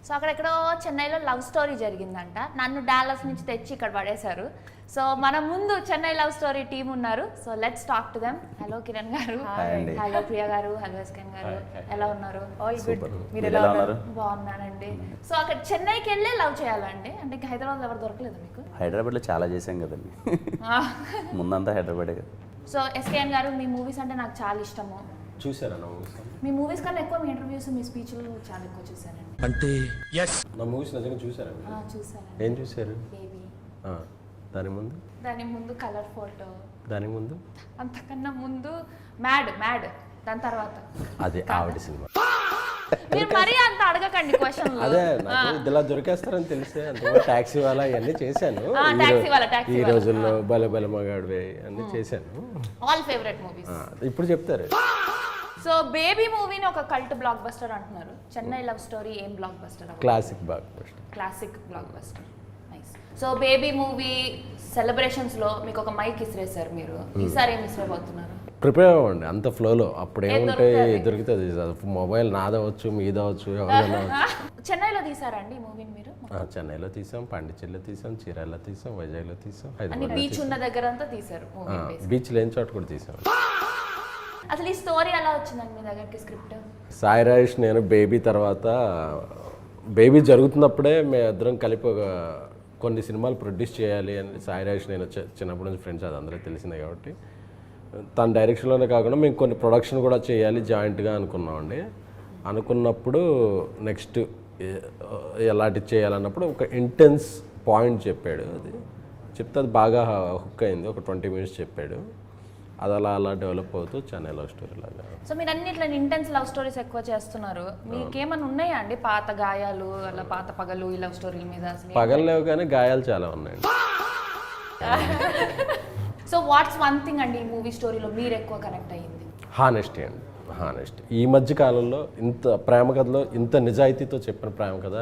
So అక్కడెక్కడో చెన్నైలో love story జరిగిందంట. నన్ను డాలస్ నుంచి తెచ్చి ఇక్కడ పడేశారు. సో మన ముందు చెన్నై లవ్ స్టోరీ టీం ఉన్నారు. So let's talk to them. Hello Kiran గారు, హలో ప్రియా గారు, హలో ఎస్కెన్ గారు, ఎలా ఉన్నారు? మీరు ఎలా ఉన్నారు? బాగున్నానండి. సో అక్కడ చెన్నైకి వెళ్ళే లవ్ చేయాలండి, అంటే ఇంకా హైదరాబాద్ ఎవరు దొరకలేదు మీకు? హైదరాబాద్లో చాలా చేసాం కదండి, ముందంతా హైదరాబాదే కదా. సో ఎస్కేఎన్ గారు, మీ మూవీస్ అంటే నాకు చాలా ఇష్టము. చూసారా నా మూవీస్? మీ మూవీస్ కన్నా ఎక్కువ మీ ఇంటర్వ్యూస్, మీ స్పీచ్లు చాలా ఎక్కువ చూసానండి. అంటే నా మూవీస్ నిజంగా చూసారా? చూసాను. ఏం చూసారు? బేబీ, దాని ముందు కలర్ ఫోటో, దాని ముందు అంతకన్నా ముందు మ్యాడ్, దాని తర్వాత అదే ఆవిడ సినిమా. మీరు మరీ అంత అడగకండి క్వశ్చన్. అదే నాకు ఇలా దొరికేస్తారని తెలిసే అంత టాక్సీ వాళ్ళ ఇవన్నీ చేశాను. ఈ రోజుల్లో బల బల మగాడివే అన్నీ చేశాను. ఆల్ ఫేవరెట్ మూవీస్ ఇప్పుడు చెప్తారు. సో బేబీ మూవీని ఒక కల్ట్ బ్లాక్ బస్టర్ అంటున్నారు. చెన్నై లవ్ స్టోరీ ఏం block buster? Classic block buster. Nice. So baby movie celebrations లో మీకు ఒక మైక్ ఇసిరేసారు మీరు. ఈసారి ఏం ఇసిరేపోతున్నారు? ప్రిపేర్ అవ్వండి అంత ఫ్లోలో. అప్పుడు ఏముంటాయి, దొరుకుతుంది. మొబైల్ నాదవచ్చు, మీదవచ్చు, ఎవరైనా. చెన్నైలో తీసారండి ఈ మూవీని మీరు? చెన్నైలో తీసాం, పాండిచేరిలో తీసాం, చీరాల్లో తీసాం, వైజాగ్లో తీసాం, బీచ్ ఉన్న దగ్గర అంతా తీసారు. బీచ్ లేని చోట కూడా తీసాం. అసలు ఈ స్టోరీ ఎలా వచ్చిందండి మీ దగ్గరికి స్క్రిప్ట్? సాయి రాజేష్ నేను బేబీ తర్వాత, బేబీ జరుగుతున్నప్పుడే మేము ఇద్దరం కలిపి కొన్ని సినిమాలు ప్రొడ్యూస్ చేయాలి అని సాయి రాజేష్ నేను చిన్నప్పటి నుంచి ఫ్రెండ్స్, అది అందరూ తెలిసిందే కాబట్టి తన డైరెక్షన్లోనే కాకుండా మేము కొన్ని ప్రొడక్షన్ కూడా చేయాలి జాయింట్గా అనుకున్నామండి. అనుకున్నప్పుడు నెక్స్ట్ ఎలాంటివి చేయాలన్నప్పుడు ఒక ఇంటెన్స్ పాయింట్ చెప్పాడు. అది చెప్తే అది బాగా హుక్ అయింది. ఒక 20 minutes చెప్పాడు. అది అలా డెవలప్ అవుతూ చెన్నై లవ్ స్టోరీ లాగా. సో మీరు అన్ని ఇట్లా ఇంటెన్స్ లవ్ స్టోరీస్ ఎక్కువ చేస్తున్నారు. మీకేమైనా ఉన్నాయా అండి పాత గాయాలు, అలా పాత పగలు ఈ లవ్ స్టోరీల మీద? పగలు లేవు కానీ గాయాలు చాలా ఉన్నాయండి. సో వాట్స్ వన్ థింగ్ అండి ఈ మూవీ స్టోరీలో మీరు ఎక్కువ కనెక్ట్ అయ్యింది? హానెస్టీ అండి, హానెస్టీ. ఈ మధ్య కాలంలో ఇంత ప్రేమ కథలో ఇంత నిజాయితీతో చెప్పిన ప్రేమ కథ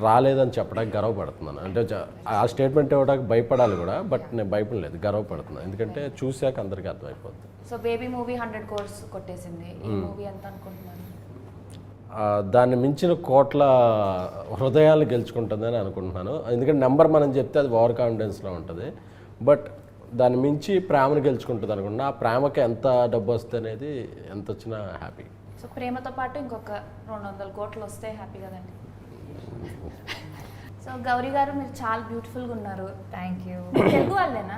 రాలేదని చెప్పడానికి గర్వపడుతున్నాను. అంటే ఆ స్టేట్మెంట్ ఇవ్వడానికి భయపడాలి కూడా, బట్ నేను భయపడలేదు, గర్వపడుతున్నాను. ఎందుకంటే చూశాక అందరికీ అర్థమైపోతుంది. సో బేబీ మూవీ 100 crores కొట్టేసింది. ఈ మూవీ ఎంత అనుకుంటున్నారు? దాన్ని మించిన కోట్ల హృదయాలు గెలుచుకుంటుందని అనుకుంటున్నాను. ఎందుకంటే నెంబర్ మనం చెప్తే అది ఓవర్ కాన్ఫిడెన్స్లో ఉంటుంది, బట్ దాన్ని మించి ప్రేమను గెలుచుకుంటుంది అనుకుంటున్నా. ఆ ప్రేమకి ఎంత డబ్బు వస్తుంది అనేది ఎంత వచ్చినా హ్యాపీ. సో ప్రేమతో పాటు ఇంకొక 200 కోట్లు వస్తే హ్యాపీ కదండి. సో గౌరీ గారు, మీరు చాలా బ్యూటిఫుల్గా ఉన్నారు. Thank you. తెలుగు వాళ్ళేనా?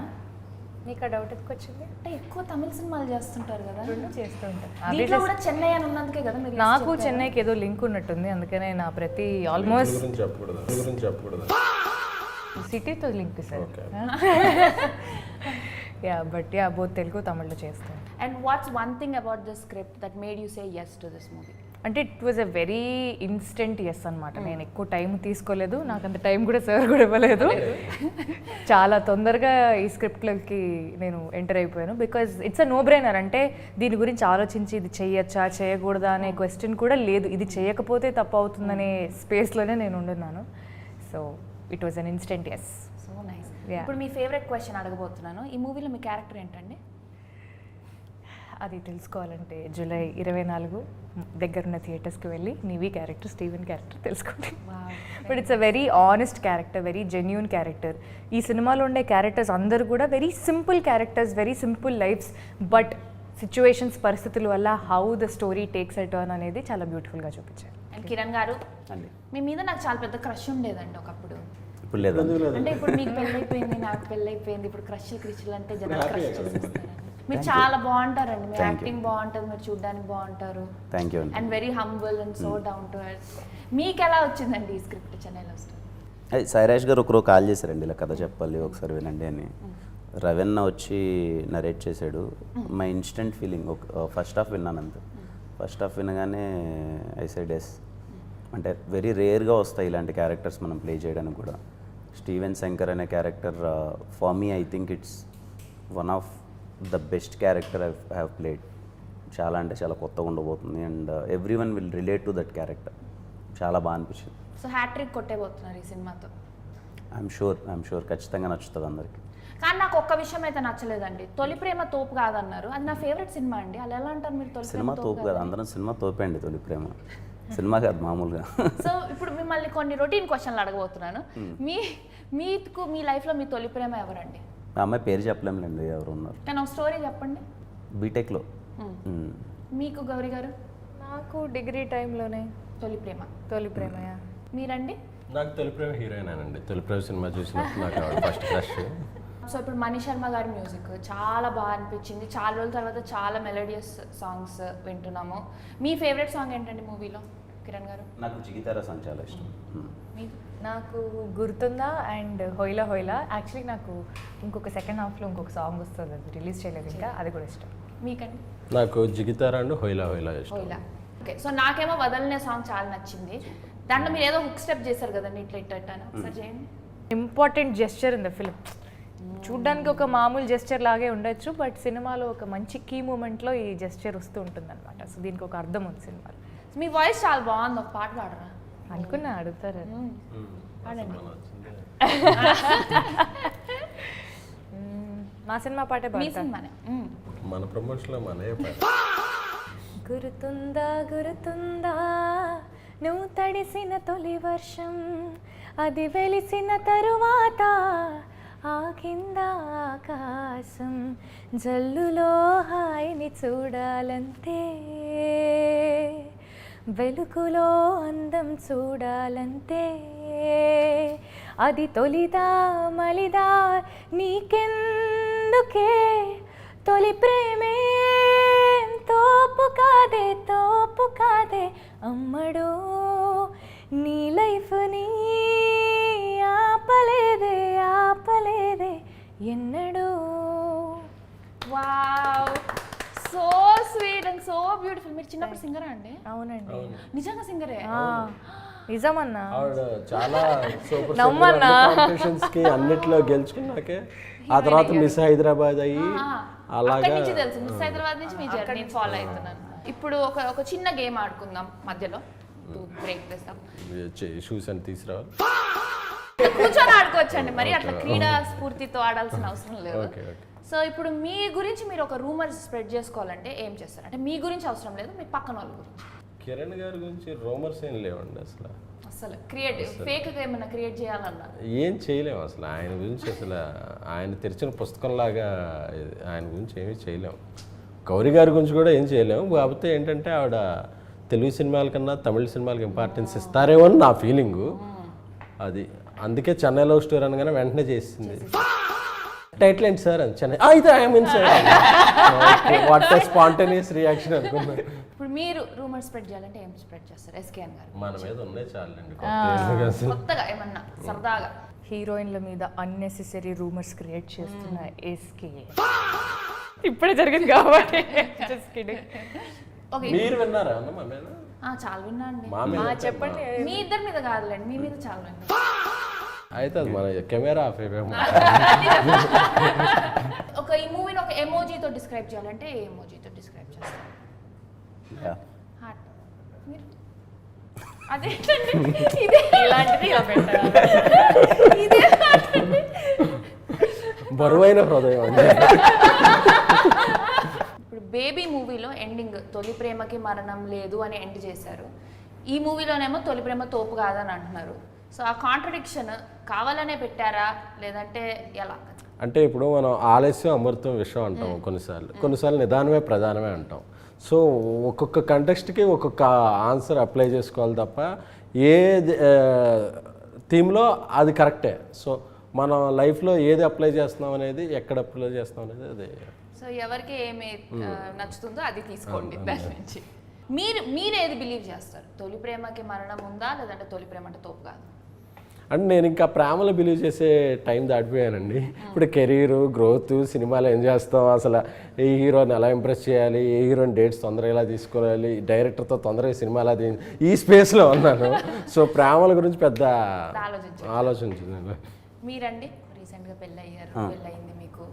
మీకు డౌట్ ఎందుకు వచ్చింది? అంటే ఎక్కువ తమిళ సినిమాలు చేస్తుంటారు కదా. రెండు చేస్తూ ఉంటారు. దీంట్లో కూడా చెన్నై అని ఉన్నందుకే కదా మీరు? నాకు చెన్నైకి ఏదో లింక్ ఉన్నట్టుంది, అందుకనే నా ప్రతి ఆల్మోస్ట్ సిటీతో link sir. Yeah, but yeah, both Telugu తమిళ్లో చేస్తాను. And what's one thing about this script that made you say yes to this movie? అంటే it was a very instant yes అనమాట. నేను ఎక్కువ టైం తీసుకోలేదు, నాకు అంత టైం కూడా సార్ కూడా ఇవ్వలేదు. చాలా తొందరగా ఈ స్క్రిప్ట్లకి నేను ఎంటర్ అయిపోయాను. Because it's a no brainer. అంటే దీని గురించి ఆలోచించి ఇది చేయొచ్చా చేయకూడదా అనే క్వశ్చన్ కూడా లేదు. ఇది చేయకపోతే తప్పు అవుతుందనే స్పేస్లోనే నేను ఉండున్నాను. So it was an instant yes. So nice. ఇప్పుడు మీ ఫేవరెట్ క్వశ్చన్ అడగబోతున్నాను. ఈ మూవీలో మీ క్యారెక్టర్ ఏంటండి? అది తెలుసుకోవాలంటే జూలై 24 దగ్గరున్న థియేటర్స్కి వెళ్ళి నీవి క్యారెక్టర్, స్టీవెన్ క్యారెక్టర్ తెలుసుకోండి. But it's a very honest character, very genuine character. ఈ సినిమాలో ఉండే క్యారెక్టర్స్ అందరూ కూడా very simple characters, very simple lifes, but situations, పరిస్థితుల వల్ల how the story takes a turn అనేది చాలా బ్యూటిఫుల్గా చూపించారు. అండ్ కిరణ్ గారు, మీ మీద నాకు చాలా పెద్ద క్రష్ ఉండేదండి ఒకప్పుడు. ఇప్పుడు లేదు. అంటే ఇప్పుడు మీకు పెళ్ళైపోయింది, నాకు పెళ్ళైపోయింది, ఇప్పుడు క్రష్లు అంటే జనాలు క్రష్ చేసేస్తారండి. మీరు చాలా బాగుంటారండి, మీ యాక్టింగ్ బాగుంటుంది, మీరు చూడడానికి బాగుంటారు. Thank you. And very humble and so down to earth. మీకు ఎలా వచ్చిందండి ఈ స్క్రిప్ట్ చెన్నై లవ్ స్టోరీ? అది సాయి రాజేష్ గారు ఒకరోజు కాల్ చేశారండి, ఇలా కథ చెప్పాలి ఒకసారి వినండి అని. రవెన్న వచ్చి నరేట్ చేశాడు. My instant feeling, first half విన్నాను అంతే. ఫస్ట్ హాఫ్ వినగానే ఐ సెడ్ ఎస్. అంటే వెరీ రేర్గా వస్తాయి ఇలాంటి క్యారెక్టర్స్ మనం ప్లే చేయడానికి కూడా. స్టీవెన్ శంకర్ అనే character for me I think it's one of the best character I have played. చాలా అంటే చాలా కొత్తగా ఉండబోతుంది and every one will relate to that character. చాలా బాగా అనిపించింది. సో హ్యాట్రిక్ కొట్టేబోతున్నారు ఈ సినిమాతో? ఐఎమ్ షూర్ ఖచ్చితంగా నచ్చుతుంది అందరికి. కానీ నాకు ఒక్క విషయం అయితే నచ్చలేదండి. తొలి ప్రేమ తోపు కాదన్నారు. అది నా ఫేవరెట్ సినిమా అండి. అలా ఎలా అంటారు మీరు? తొలి సినిమా తోపు కాదు, అందరం సినిమా తోపే అండి. తొలి ప్రేమ సినిమా కాదు మామూలుగా. సో ఇప్పుడు మిమ్మల్ని కొన్ని రొటీన్ క్వశ్చన్లు అడగబోతున్నాను. మీకు మీ లైఫ్లో మీ తొలి ప్రేమ ఎవరండి? ఆ అమ్మాయి పేరు చెప్పలేములేండి ఎవరు ఉన్నారు. కానీ ఒక స్టోరీ చెప్పండి. బీటెక్లో. మీకు గౌరీ గారు? నాకు డిగ్రీ టైంలోనే తొలి ప్రేమ. తొలి ప్రేమయా. మీరండి? నాకు తొలి ప్రేమ హీరోయినేనండి. తొలి ప్రేమ సినిమా చూసినప్పుడు నాకు ఫస్ట్ క్రష్. సో ఇప్పుడు మణి శర్మ గారి మ్యూజిక్ చాలా బాగా అనిపించింది. చాలా రోజుల తర్వాత చాలా మెలోడియస్ సాంగ్స్ వింటున్నాము. మీ ఫేవరెట్ సాంగ్ ఏంటండి మూవీలో కిరణ్ గారు? నాకు జిగితారా సాంగ్ చాలా ఇష్టం. మీకు? నాకు గుర్తుందా అండ్ హోయిలా హోయిలా. యాక్చువల్లీ నాకు ఇంకొక సెకండ్ హాఫ్లో ఇంకొక సాంగ్ వస్తుంది, అది రిలీజ్ చేయలేదు ఇంకా, అది కూడా ఇష్టం. మీకండి? నాకు జిగితారా అండ్ హోయిలా హోయిలా ఇష్టం. హోయిలా. ఓకే. సో నాకేమో వదలనే సాంగ్ చాలా నచ్చింది. దాంట్లో మీరు ఏదో హుక్ స్టెప్ చేశారు కదండి, ఇట్లా ఇట్లా ఇట్లా ఒకసారి చేయండి. Important gesture in the film. చూడ్డానికి ఒక మామూలు జెస్చర్ లాగే ఉండొచ్చు, బట్ సినిమాలో ఒక మంచి కీ మూమెంట్లో ఈ జెస్చర్ వస్తూ ఉంటుంది అనమాట. సో దీనికి ఒక అర్థం ఉంది సినిమాలో. మీ వాయిస్ చాలా బాగుంది, ఒక పాట పాడరా? అనుకున్నా అడుగుతారు. పాడండి. మా సినిమా పాటే మీ పాడతా. సినిమానే. మన ప్రమోషన్లో మనే గుర్తుందా గుర్తుందా నువ్వు తడిసిన తొలి వర్షం, అది వెలిసిన తరువాత ఆగింద ఆకాశం, జల్లులో హాయిని చూడాలంతే, వెలుగులో అందం చూడాలంతే, అది తొలిదా మలిదా నీకెందుకే, తొలి ప్రేమే తోపు కాదే అమ్మడు, నీ లైఫ్ని ఆపలేదే ఎన్నడు. Wow, so sweet and so beautiful. మీరు చిన్నప్పుడు సింగరా అండి? అవునండి. నిజంగా సింగరే? నిజమన్నా. ఆవిడ చాలా సూపర్ నమ్మన్నా. కాంపిటీషన్స్ కి అన్నిట్లో గెలుచుకున్నాకే ఆ తర్వాత మిస్ హైదరాబాద్ అయ్యి అలాగా అక్కడి నుంచి తెలుసు, మిస్ హైదరాబాద్ నుంచి మీ జర్నీ ఫాలో అవుతున్నాను. ఇప్పుడు ఒక చిన్న గేమ్ ఆడుకుందాం మధ్యలో, బ్రేక్ చేస్తాం. షూస్ అని తీసుకురావాలి. కూర్చొని ఆడుకోవచ్చండి, మరి అట్లా క్రీడా స్ఫూర్తితో ఆడాల్సిన అవసరం లేదు. ఓకే. సో ఇప్పుడు మీ గురించి మీరు ఒక రూమర్ స్ప్రెడ్ చేసుకోవాలంటే ఏం చేస్తారు? అంటే మీ గురించి అవసరం లేదు, మీ పక్కన వాళ్ళ గురించి. కిరణ్ గారి గురించి రూమర్స్ ఏం లేవండి అసలు క్రియేటివ్ ఫేక్ ఏమైనా క్రియేట్ చేయాలన్నా ఏం చేయలేము అసలు. ఆయన గురించి అసలు ఆయన తెరిచిన పుస్తకంలాగా ఆయన గురించి ఏమీ చేయలేము. గౌరీ గారి గురించి కూడా ఏం చేయలేము. కాకపోతే ఏంటంటే ఆవిడ తెలుగు సినిమాల కన్నా తమిళ సినిమాలకు ఇంపార్టెన్స్ ఇస్తారేమో అని నా ఫీలింగు. అది అందుకే చెన్నై లవ్ స్టోరీ అనగానే వెంటనే చేసింది. టైటిల్ ఏంటి సార్ అని చెన్నై అయితే I'm sir what spontaneous reaction అనుకున్నాను. ఇప్పుడు మీరు రూమర్ స్ప్రెడ్ చేయాలంటే ఏం స్ప్రెడ్ చేస్తారు? ఎస్కేఎన్ గారు మన మీద ఉన్నాయి చాలండి కొత్తగా ఏమన్నా సరదాగా. హీరోయిన్ల మీద అన్నెసెసరీ రూమర్స్ క్రియేట్ చేస్తున్న ఎస్కే ఇప్పుడే జరిగింది కాబట్టి just kidding. ఓకే, మీరు విన్నారా అన్న మా మీద? చాలా విన్నా అండి. మా మీద చెప్పండి. మీ ఇద్దరి మీద కాదులేండి, మీ మీద చాలా విన్నా. అయితే అది మన కెమెరా ఆఫ్ అయిపోయాము. ఈ మూవీని ఒక ఎమోజీతో డిస్క్రైబ్ చేయాలంటే ఏ ఎమోజీతో డిస్క్రైబ్ చేస్తారు? హార్ట్. మీరు అదేంటండి ఇదే ఇలాంటిది ఇలా పెట్టాలి. ఇదే heart అండి. బరువైన హృదయం అండి. ఇప్పుడు బేబీ మూవీలో ఎండింగ్ తొలి ప్రేమకి మరణం లేదు అని ఎండ్ చేశారు. ఈ మూవీలోనేమో తొలి ప్రేమ తోపు కాదని అంటున్నారు. సో ఆ కాంట్రడిక్షన్ కావాలనే పెట్టారా లేదంటే ఎలా? అంటే ఇప్పుడు మనం ఆలస్యం అమృతం విషయం అంటాం కొన్నిసార్లు నిదానమే ప్రధానమే అంటాం. సో ఒక్కొక్క కంటెక్స్ట్కి ఒక్కొక్క ఆన్సర్ అప్లై చేసుకోవాలి తప్ప ఏ థీమ్లో అది కరెక్టే. సో మనం లైఫ్లో ఏది అప్లై చేస్తున్నాం అనేది, ఎక్కడ అప్లై చేస్తున్నాం అనేది అదే. సో ఎవరికి ఏమి నచ్చుతుందో అది తీసుకోండి దాని నుంచి. మీరు ఏది బిలీవ్ చేస్తారు? తొలి ప్రేమకి మరణం ఉందా లేదంటే తొలి ప్రేమ అంటే తోపు కాదు? అంటే నేను ఇంకా ప్రేమలో బిలీవ్ చేసే టైం దాటిపోయానండి. ఇప్పుడు కెరీరు గ్రోత్ సినిమాలో ఏం చేస్తాం, అసలు ఏ హీరోని ఎలా ఇంప్రెస్ చేయాలి, ఏ హీరోని డేట్స్ తొందరగా ఎలా తీసుకోవాలి, డైరెక్టర్తో తొందరగా సినిమా ఎలా ఈ స్పేస్లో ఉన్నాను. సో ప్రేమల గురించి పెద్ద ఆలోచించింది. మీరండి రీసెంట్గా పెళ్ళయింది మీకు,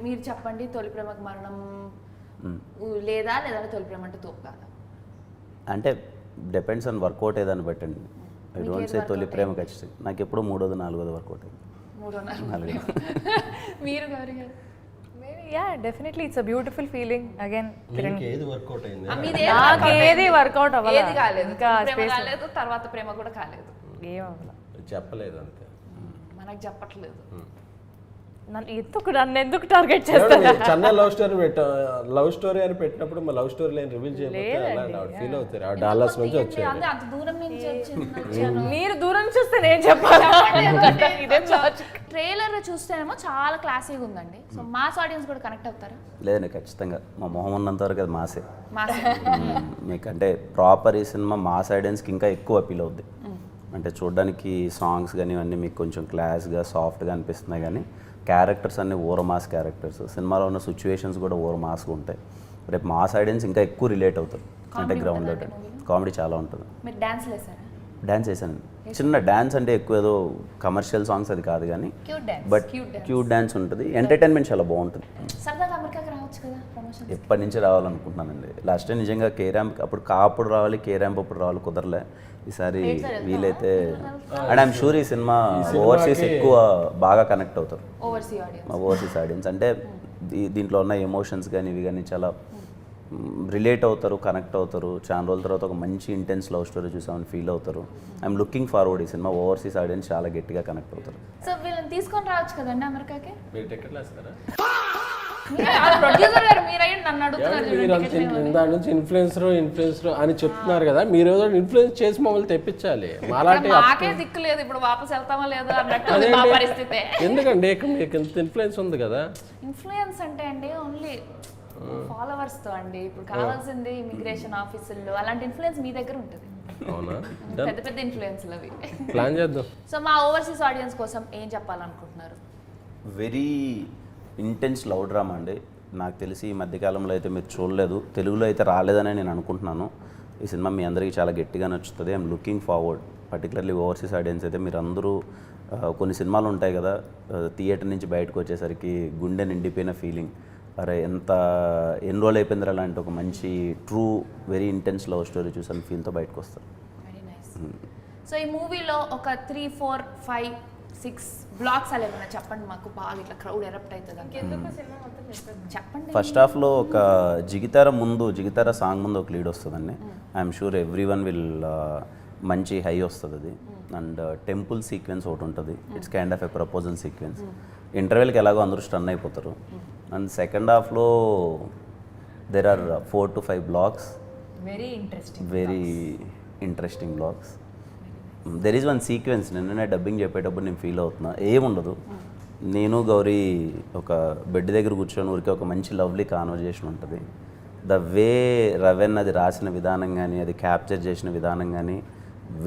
మీరు చెప్పండి, తొలి ప్రేమకి మరణం లేదా లేదంటే తొలి ప్రేమ అంటే తోపు కాదా? అంటే డిపెండ్స్ ఆన్ వర్కౌట్ ఏదాన్ని బట్టండి. I don't say Tholi Prema ఖచ్చితంగా. నాకు ఎప్పుడూ 3వ 4వ వర్కౌట్ అయింది. 3వ 4వ. మీరు గౌరీ గారు? Yeah definitely it's a beautiful feeling again ఏది వర్కౌట్ అయింది నాకు ఏది వర్కౌట్ అవ్వలేదు ఏది కాలేదు ఇంకా ప్రేమ కాలేదు తర్వాత ప్రేమ కూడా కాలేదు ఏం అవ్వలేదు చెప్పలేదు అంతే. మనకు చెప్పట్లేదు నన్ను ఎందుకు టార్గెట్ చేస్తాను చెన్నై లవ్ స్టోరీ అని పెట్టినప్పుడు మా లవ్ స్టోరీ లైన్ రివీల్ చేయకపోతే ఫీల్ అవుతారు. ఆ డాలర్స్ నుంచి వచ్చారు. అదే అంత దూరం నుంచి వచ్చాను మీరు దూరం చూస్తే నేను చెప్పాలి ట్రైలర్ చూస్తేనేమో చాలా క్లాసీగా ఉందండి సో మాస్ ఆడియన్స్ కూడా కనెక్ట్ అవుతారా లేదండి ఖచ్చితంగా మా మొహం ఉన్నంత వరకు అది మాసే. మాస్ మీకు అంటే ప్రాపర్ ఈ సినిమా మాస్ ఆడియన్స్కి ఇంకా ఎక్కువ అపీల్ అవుద్ది. అంటే చూడడానికి సాంగ్స్ కానీ ఇవన్నీ మీకు కొంచెం క్లాస్గా సాఫ్ట్గా అనిపిస్తున్నాయి కానీ క్యారెక్టర్స్ అన్నీ ఓవర్ మాస్ క్యారెక్టర్స్, సినిమాలో ఉన్న సిచ్యువేషన్స్ కూడా ఓవర్ మాస్గా ఉంటాయి. రేపు మాస్ ఆడియన్స్ ఇంకా ఎక్కువ రిలేట్ అవుతారు. అంటే గ్రౌండ్ కామెడీ చాలా ఉంటుంది. మీరు డాన్స్ లేసారా డాన్స్ వేసాను, చిన్న డాన్స్ అంటే ఎక్కువ ఏదో కమర్షియల్ సాంగ్స్ అది కాదు కానీ cute dance but cute dance ఉంటుంది. ఎంటర్టైన్మెంట్ చాలా బాగుంటుంది. సరదాగా అమెరికాకి రావచ్చు కదా ప్రమోషన్ ఎప్పటి నుంచి రావాలనుకుంటున్నానండి. లాస్ట్ టైం నిజంగా కే ర్యాంప్ అప్పుడు కాపుడు రావాలి, కే ర్యాంప్ అప్పుడు రావాలి, కుదరలే. ఈసారి వీలైతే అండ్ ఐఎమ్ షూర్ ఈ సినిమా ఓవర్సీస్ ఎక్కువ బాగా కనెక్ట్ అవుతారు. ఓవర్సీస్ ఆడియన్స్ అంటే దీంట్లో ఉన్న ఎమోషన్స్ కానీ ఇవి కానీ చాలా రిలేట్ అవుతారు, కనెక్ట్ అవుతారు. చాలా రోజుల తర్వాత ఒక మంచి ఇంటెన్స్ లవ్ స్టోరీ చూసామని ఫీల్ అవుతారు. ఐఎమ్ లుకింగ్ ఫార్వర్డ్ ఈ సినిమా ఓవర్సీస్ ఆడియన్స్ చాలా గట్టిగా కనెక్ట్ అవుతారు. సో వీళ్ళని తీసుకొని రావచ్చు కదండి అమెరికాకి. మీరు టికెట్లు వేస్తారా? ప్రొడ్యూసర్ గారు మీరయ్యి నన్ను అడుగుతున్నారు మీరు అంత దాని నుంచి ఇన్ఫ్లుయెన్సర్ అని చెప్తున్నారు కదా, మీరు ఏదో ఇన్ఫ్లుయెన్స్ చేసి మమ్మల్ని తెప్పించాలి. మాలాంటి మాకే దిక్కు లేదు ఇప్పుడు వాపస్ వెళ్తామా లేదా అన్నట్టు ఉంది మా పరిస్థితి. ఎందుకండి మీకు ఇంత ఇన్ఫ్లుయెన్స్ ఉంది కదా. ఇన్ఫ్లుయెన్స్ అంటే అండి ఓన్లీ ఫాలోవర్స్ తో అండి. ఇప్పుడు కావాల్సింది ఇమిగ్రేషన్ ఆఫీసుల్లో అలాంటి ఇన్ఫ్లుయెన్స్ మీ దగ్గర ఉంటుంది. అవునా? పెద్ద పెద్ద ఇన్ఫ్లుయెన్స్లు అవి. ప్లాన్ చేద్దాం. సో మా ఓవర్సీస్ ఆడియన్స్ కోసం ఏం చెప్పాలనుకుంటున్నారు? వెరీ ఇంటెన్స్ లవ్ డ్రామా అండి. నాకు తెలిసి ఈ మధ్యకాలంలో అయితే మీరు చూడలేదు, తెలుగులో అయితే రాలేదని నేను అనుకుంటున్నాను. ఈ సినిమా మీ అందరికీ చాలా గట్టిగా నచ్చుతుంది. I'm looking forward. Particularly overseas audience అయితే మీరు అందరూ కొన్ని సినిమాలు ఉంటాయి కదా, థియేటర్ నుంచి బయటకు వచ్చేసరికి గుండె నిండిపోయిన ఫీలింగ్, అరే ఎంత ఎన్రోల్ అయిపోయింది అలాంటి ఒక మంచి true very intense love story చూసాను ఫీల్తో బయటకు వస్తారు. Very nice. సో ఈ మూవీలో ఒక 3, 4, 5, 6 బ్లాక్స్ అలా ఏమైనా చెప్పండి మాకు, బాగా ఇట్లా క్రౌడ్ ఎరప్ట్ అవుతుంది చెప్పండి. ఫస్ట్ హాఫ్లో ఒక జిగితార సాంగ్ ముందు ఒక లీడ్ వస్తుందండి. I'm sure everyone will మంచి హై వస్తుంది అది. అండ్ టెంపుల్ సీక్వెన్స్ ఒకటి ఉంటుంది. It's kind of a proposal sequence. ఇంటర్వెల్కి ఎలాగో అందరూ స్టన్ అయిపోతారు. అండ్ సెకండ్ హాఫ్లో there are 4 to 5 blocks, very interesting blocks. There is one sequence నిన్ననే డబ్బింగ్ చెప్పేటప్పుడు నేను ఫీల్ అవుతున్నా, ఏముండదు, నేను గౌరీ ఒక బెడ్ దగ్గర కూర్చొని ఊరికే ఒక మంచి లవ్లీ కాన్వర్జేషన్ ఉంటుంది. ద వే రవెన్ అది రాసిన విధానం కానీ అది క్యాప్చర్ చేసిన విధానం కానీ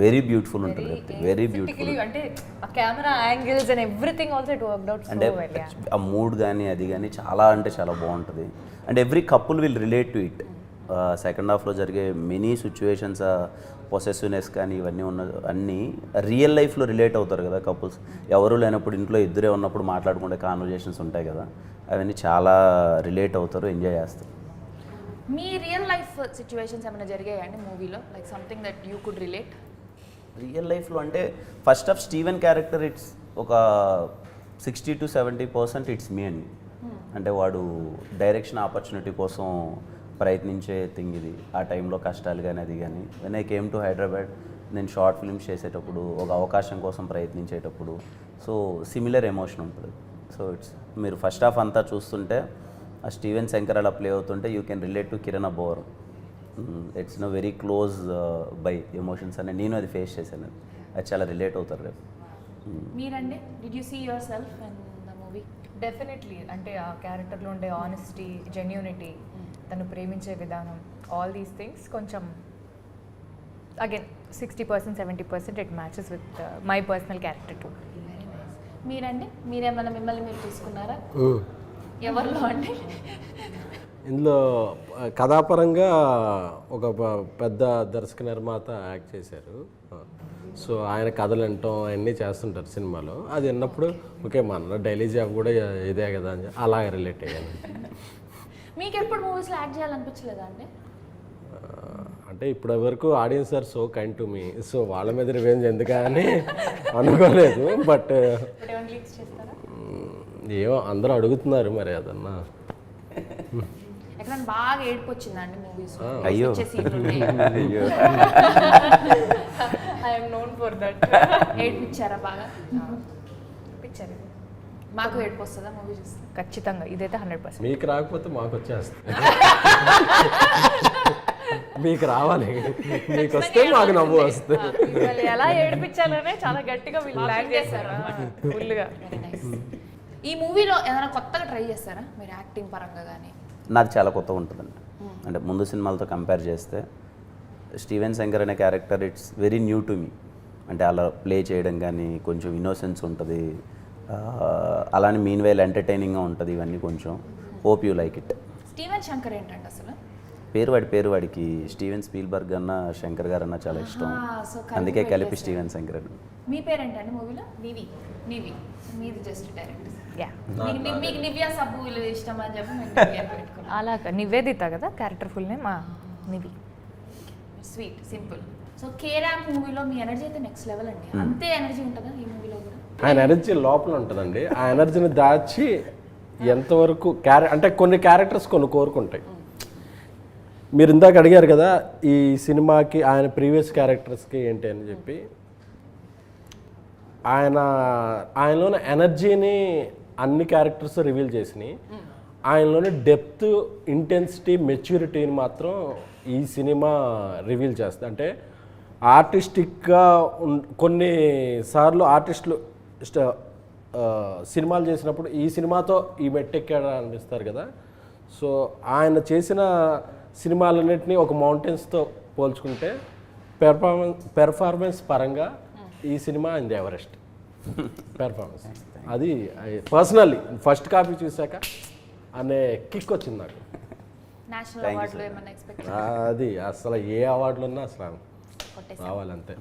వెరీ బ్యూటిఫుల్ ఉంటుంది. వెరీ బ్యూటిఫుల్ అంటే camera angles and everything also it worked out so well. ఆ మూడ్ కానీ అది కానీ చాలా అంటే చాలా బాగుంటుంది. And every couple will relate to it. Second హాఫ్లో జరిగే మెనీ సిచ్యువేషన్స్, పొసెసివ్నెస్ కానీ ఇవన్నీ అన్నీ రియల్ లైఫ్లో రిలేట్ అవుతారు కదా కపుల్స్. ఎవరు లేనప్పుడు ఇంట్లో ఇద్దరే ఉన్నప్పుడు మాట్లాడుకుంటే కాన్వర్జేషన్స్ ఉంటాయి కదా, అవన్నీ చాలా రిలేట్ అవుతారు, ఎంజాయ్ చేస్తారు. మీ రియల్ లైఫ్ సిచ్యువేషన్స్ ఏమైనా జరిగాయండి మూవీలో, like something that you could relate? Real లైఫ్లో అంటే first of Steven character it's ఒక 60 to 70% ఇట్స్ మీ అండి. అంటే వాడు డైరెక్షన్ ఆపర్చునిటీ కోసం ప్రయత్నించే థింగ్ ఇది. ఆ టైంలో కష్టాలు కానీ అది కానీ. When I came to Hyderabad నేను షార్ట్ ఫిల్మ్స్ చేసేటప్పుడు ఒక అవకాశం కోసం ప్రయత్నించేటప్పుడు సో సిమిలర్ ఎమోషన్ ఉంటుంది. సో ఇట్స్ మీరు ఫస్ట్ హాఫ్ అంతా చూస్తుంటే ఆ స్టీవెన్ శంకర్ అలా ప్లే అవుతుంటే you can relate to Kiran Abbavaram. It's no very close by emotions అని నేను అది ఫేస్ చేశాను. అది చాలా రిలేట్ అవుతారు రేపు. మీరండి, did you see yourself in the movie? Definitely. అంటే ఆ క్యారెక్టర్లో ఉండే ఆనెస్టీ, జెన్యూనిటీ, తను ప్రేమించే విధానం, ఆల్ దీస్ థింగ్స్ కొంచెం again 60%, 70% it matches with my personal character too. Very nice. మీరండి, మీరేమన్నా మిమ్మల్ని మీరు చూసుకున్నారా? ఎవరిలో అండి? ఇందులో కథాపరంగా ఒక పెద్ద దర్శక నిర్మాత యాక్ట్ చేశారు. సో ఆయన కథలు వినటం అవన్నీ చేస్తుంటారు సినిమాలో. అది విన్నప్పుడు ఓకే మన డైలీ జాబ్ కూడా ఇదే కదా అని అలాగే రిలేట్ అయ్యాను. మీకు ఎప్పుడు మూవీస్లో యాక్ట్ చేయాలనిపించలేదా అండి? అంటే ఇప్పటి వరకు audience are so kind to me, so వాళ్ళ మీద రివెంజ్ ఎందుకని అనుకోలేదు. బట్ ఏమో అందరూ అడుగుతున్నారు మరి అదన్నా. ఎక్కడైనా బాగా ఏడుపు వచ్చిందండి మూవీస్? అయ్యో అయ్యో ఐఎమ్ నోన్ ఫర్ దట్. ఏడిపించారా బాగా? పిక్చర్ మాకు ఏడుపు వస్తుందా మూవీ చూస్తే? ఖచ్చితంగా ఇదైతే 100%. మీకు రాకపోతే మాకు వచ్చేస్తుంది. మీకు రావాలి, మీకు వస్తే మాకు నవ్వు వస్తుంది. మిమ్మల్ని ఎలా ఏడిపించాలనే చాలా గట్టిగా వీళ్ళు ప్లాన్ చేశారు ఫుల్గా. Very nice. ఈ మూవీలో ఏదైనా కొత్తగా ట్రై చేస్తారా మీరు యాక్టింగ్ పరంగా కానీ? నాకు చాలా కొత్తగా ఉంటుందండి. అంటే ముందు సినిమాలతో కంపేర్ చేస్తే స్టీవెన్ శంకర్ అనే character it's very new to me. అంటే అలా ప్లే చేయడం కానీ కొంచెం ఇన్నోసెన్స్ ఉంటుంది, అలానే మీన్ వైల్ ఎంటర్టైనింగ్గా ఉంటుంది. ఇవన్నీ కొంచెం hope you like it. Steven Shankar ఏంటంటే అసలు పేరు వాడికి స్టీవెన్ స్పీల్బర్గ్ అన్న శంకర్ గారు అన్న చాలా ఇష్టం, సో అందుకే కలిపి స్టీవెన్ శంకర్ అని. మీ పేరేంటండి మూవీలో? నివి. మీది జస్ట్ డైరెక్ట్. యా మీకు నివ్యా సబ్బు వీళ్ళు ఇష్టం అని చెప్పి మేము నివ్యా పెట్టుకున్నాం. అలాగా నివేదిత కదా character full name Nivi. Sweet simple. So K ramp మూవీలో మీ ఎనర్జీ అయితే నెక్స్ట్ లెవెల్ అండి. అంతే ఎనర్జీ ఉంటుందా ఈ మూవీలో కూడా? ఆయన ఎనర్జీ లోపల ఉంటుందండి. ఆ ఎనర్జీని దాచి ఎంతవరకు అంటే కొన్ని క్యారెక్టర్స్ కొన్ని కోరుకుంటాయి. మీరు ఇందాక అడిగారు కదా ఈ సినిమాకి ఆయన ప్రీవియస్ క్యారెక్టర్స్కి ఏంటి అని చెప్పి, ఆయనలోని ఎనర్జీని అన్ని క్యారెక్టర్స్ రివీల్ చేసినాయి. ఆయనలోని డెప్త్, ఇంటెన్సిటీ, మెచ్యూరిటీని మాత్రం ఈ సినిమా రివీల్ చేస్తుంది. అంటే ఆర్టిస్టిక్గా కొన్నిసార్లు ఆర్టిస్టులు సినిమాలు చేసినప్పుడు ఈ సినిమాతో ఈ మెట్టెక్కాడా అనిపిస్తారు కదా. సో ఆయన చేసిన సినిమాలన్నింటినీ ఒక మౌంటైన్స్తో పోల్చుకుంటే పెర్ఫార్మెన్స్ పరంగా ఈ cinema in the Everest performance. అది పర్సనల్లీ ఫస్ట్ కాపీ చూశాక అనే కిక్ వచ్చింది నాకు. నేషనల్ అవార్డులో ఏమైనా ఎక్స్పెక్ట్? అది అసలు ఏ అవార్డులు ఉన్నా అసలు రావాలంతే.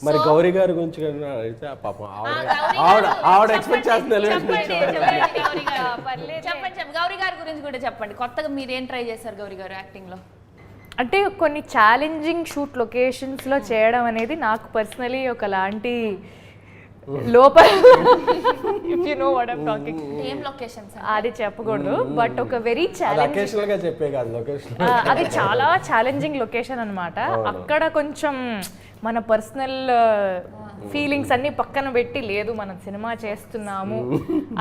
మరి గౌరీ గారి గురించి అడిగితే పాపం ఆవిడ ఎక్స్పెక్ట్ చేస్తుంది. చెప్పండి గౌరీ గారి గురించి కూడా చెప్పండి. కొత్తగా మీరు ఏం ట్రై చేశారు గౌరీ గారు యాక్టింగ్ లో? అంటే కొన్ని ఛాలెంజింగ్ షూట్ లొకేషన్స్లో చేయడం అనేది నాకు పర్సనలీ ఒకలాంటి లోపల, if you know what I'm talking. ఏం లొకేషన్స్ అది చెప్పకూడదు, బట్ ఒక వెరీ ఛాలెంజింగ్, చెప్పే కాదు లొకేషన్, అది చాలా ఛాలెంజింగ్ లొకేషన్ అన్నమాట. అక్కడ కొంచెం మన పర్సనల్ ఫీలింగ్స్ అన్ని పక్కన పెట్టి, లేదు మనం సినిమా చేస్తున్నాము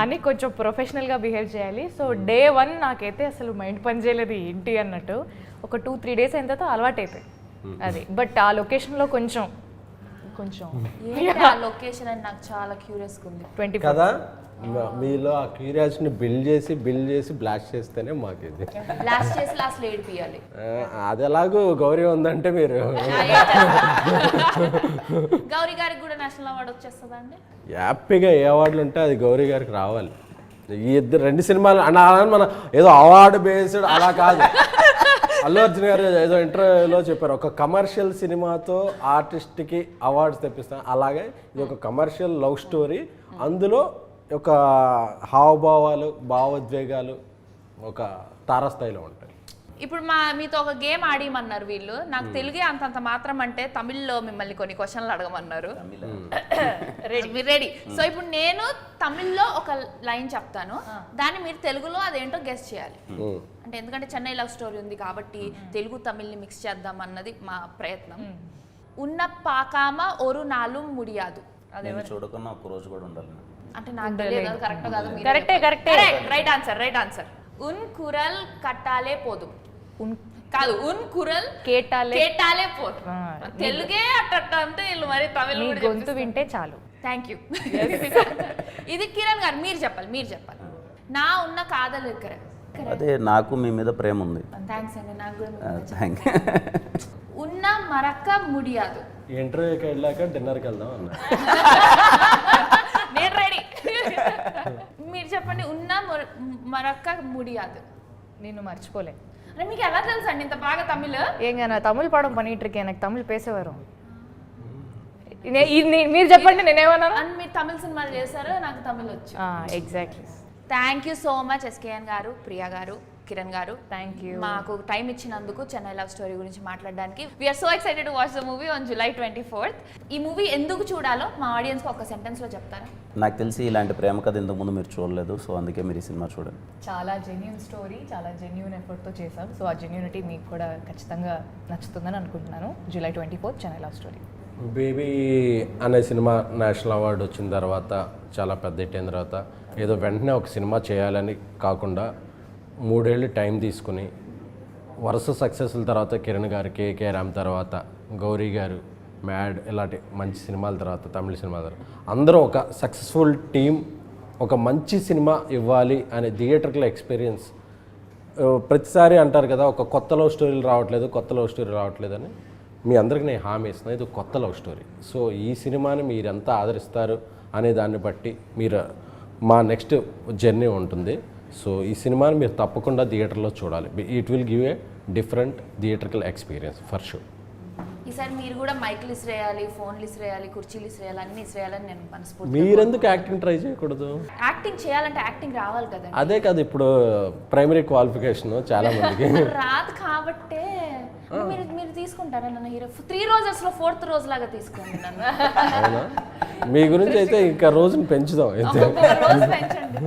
అని కొంచెం ప్రొఫెషనల్గా బిహేవ్ చేయాలి. సో డే 1 నాకైతే అసలు మైండ్ పని చేయలేదు ఏంటి అన్నట్టు. ఒక 2-3 డేస్ అయిన తర్వాత అలవాటు అయిపోయి అది. బట్ ఆ లొకేషన్లో కొంచెం లొకేషన్ అని నాకు చాలా క్యూరియస్ ఉంది 20 కదా. మీలో ఆ క్యూరియాసిటీని బిల్డ్ చేసి బ్లాస్ట్ చేస్తేనే మాకు ఇది లాస్ట్ చేసి లాస్ట్ ఏడిపియాలి. అది ఎలాగో గౌరీ ఉందంటే మీరు గౌరీ గారికి కూడా నేషనల్ అవార్డు వచ్చేస్తుందా అండి? హ్యాపీగా ఏ అవార్డులు ఉంటే అది గౌరీ గారికి రావాలి. ఈ రెండు సినిమాలు అలా మన ఏదో అవార్డు బేస్డ్ అలా కాదు. అల్లు అర్జున్ గారు ఏదో ఇంటర్వ్యూలో చెప్పారు, ఒక కమర్షియల్ సినిమాతో ఆర్టిస్ట్కి అవార్డ్స్ తెప్పిస్తాం. అలాగే ఇది ఒక కమర్షియల్ లవ్ స్టోరీ, అందులో ఒక హావభావాలు, భావోద్వేగాలు ఒక తారాస్థాయిలో ఉంటాయి. ఇప్పుడు మీతో ఒక గేమ్ ఆడిమన్నారు వీళ్ళు. నాకు తెలుగే అంతంత మాత్రం అంటే తమిళ్లో మిమ్మల్ని కొన్ని క్వశ్చన్లు అడగమన్నారు. రెడీ? సో ఇప్పుడు నేను తమిళ్లో ఒక లైన్ చెప్తాను, దాన్ని మీరు తెలుగులో అదేంటో గెస్ చేయాలి. అంటే ఎందుకంటే చెన్నై లవ్ స్టోరీ ఉంది కాబట్టి తెలుగు తమిళ్ని మిక్స్ చేద్దాం అన్నది మా ప్రయత్నం. ఉన్న పాకామ ఒరు నాలు ముడియాదు. నేను చూడకున్నా ఒక రోజు కూడా ఉండాలి అంటే నాకు తెలియదు కరెక్ట్ కాదు. కరెక్టే. Right answer. ఉన్ కురల్ కట్టాలే పోదు కాదు, ఉన్ కురల్ కేటాలే పోదు. తెలుగే అట్ట అంటే వీళ్ళు మరి తమిళ గొంతు వింటే చాలు. Thank you. ఇది కిరణ్ గారు మీరు చెప్పాలి. నా ఉన్న కాదలు ఇక్కడ అదే నాకు మీ మీద ప్రేమ ఉంది. థ్యాంక్స్ అండి. నాకు కూడా థ్యాంక్ ఉన్న మరక్క ముడియాదు. ఇంటర్వ్యూకి వెళ్ళాక డిన్నర్కి వెళ్దాం అన్న. నేను రెడీ. మీరు చెప్పండి. ఉన్న మరక్క ముడియాదు. నేను మర్చిపోలే. అంటే మీకు ఎలా తెలుసు అండి ఇంత బాగా తమిళ్? ఏంగా తమిళ్ పడం పనిట్రికే నాకు తమిళ్ పేసేవారు. మీరు చెప్పండి నేనేమన్నాను. మీరు తమిళ సినిమాలు చేశారు, నాకు తమిళ్ వచ్చు. Exactly. Thank you so much SKN గారు, ప్రియా గారు. కిరణ్ గారు. Thank you. మాకు టైం ఇచ్చినందుకు చెన్నై లవ్ స్టోరీ గురించి మాట్లాడడానికి. We're so excited to watch the movie on July 24th. ఈ మూవీ ఎందుకు చూడాలో మా ఆడియన్స్కి ఒక సెంటెన్స్లో చెప్తారా? నాకు తెలిసి ఇలాంటి ప్రేమ కథ ఇంతకుముందు మీరు చూడలేదు, సో అందుకే మీరు ఈ సినిమా చూడండి. చాలా జెన్యూన్ స్టోరీ, చాలా జెన్యూన్ ఎఫర్ట్తో చేసాం. సో ఆ జెన్యూనిటీ మీకు కూడా ఖచ్చితంగా నచ్చుతుందని అనుకుంటున్నాను. July 24th Chennai love story. Baby అనే సినిమా నేషనల్ అవార్డు వచ్చిన తర్వాత చాలా పెద్ద హిట్ అయిన తర్వాత ఏదో వెంటనే ఒక సినిమా చేయాలని కాకుండా 3 ఏళ్ళు టైం తీసుకుని వరుస సక్సెస్ల తర్వాత కిరణ్ గారు, కేకే రామ్ తర్వాత గౌరీ గారు, మ్యాడ్ ఇలాంటి మంచి సినిమాల తర్వాత తమిళ సినిమాల తర్వాత అందరూ ఒక సక్సెస్ఫుల్ టీం ఒక మంచి సినిమా ఇవ్వాలి అనే థియేటర్ల ఎక్స్పీరియన్స్. ప్రతిసారి అంటారు కదా ఒక కొత్త లవ్ స్టోరీలు రావట్లేదు అని. మీ అందరికీ నేను హామీ ఇస్తున్నాను, ఇది కొత్త లవ్ స్టోరీ. సో ఈ సినిమాని మీరు ఎంత ఆదరిస్తారు అనే దాన్ని బట్టి మీరు మా నెక్స్ట్ జర్నీ ఉంటుంది. సో ఈ సినిమాని మీరు తప్పకుండా థియేటర్లో చూడాలి. It will give a different theatrical experience for sure. ఈసారి మీరు కూడా మైకులు ఇసిరేయాలి, ఫోన్లు ఇసిరేయాలి, కుర్చీలు ఇసిరేయాలి, అన్ని ఇసిరేయాలని నేను మనస్ఫూర్తి. మీరెందుకు యాక్టింగ్ ట్రై చేయకూడదు? యాక్టింగ్ చేయాలంటే యాక్టింగ్ రావాలి కదా. అదే కాదు ఇప్పుడు ప్రైమరీ క్వాలిఫికేషన్ చాలా మందికి రాదు కాబట్టే మీరు తీసుకుంటారా నన్ను హీరో 3 రోజెస్లో 4th రోజు లాగా తీసుకోండి నన్ను. అవునా? మీ గురించి అయితే ఇంకా రోజుని పెంచుదాం అయితే. రోజు పెంచండి.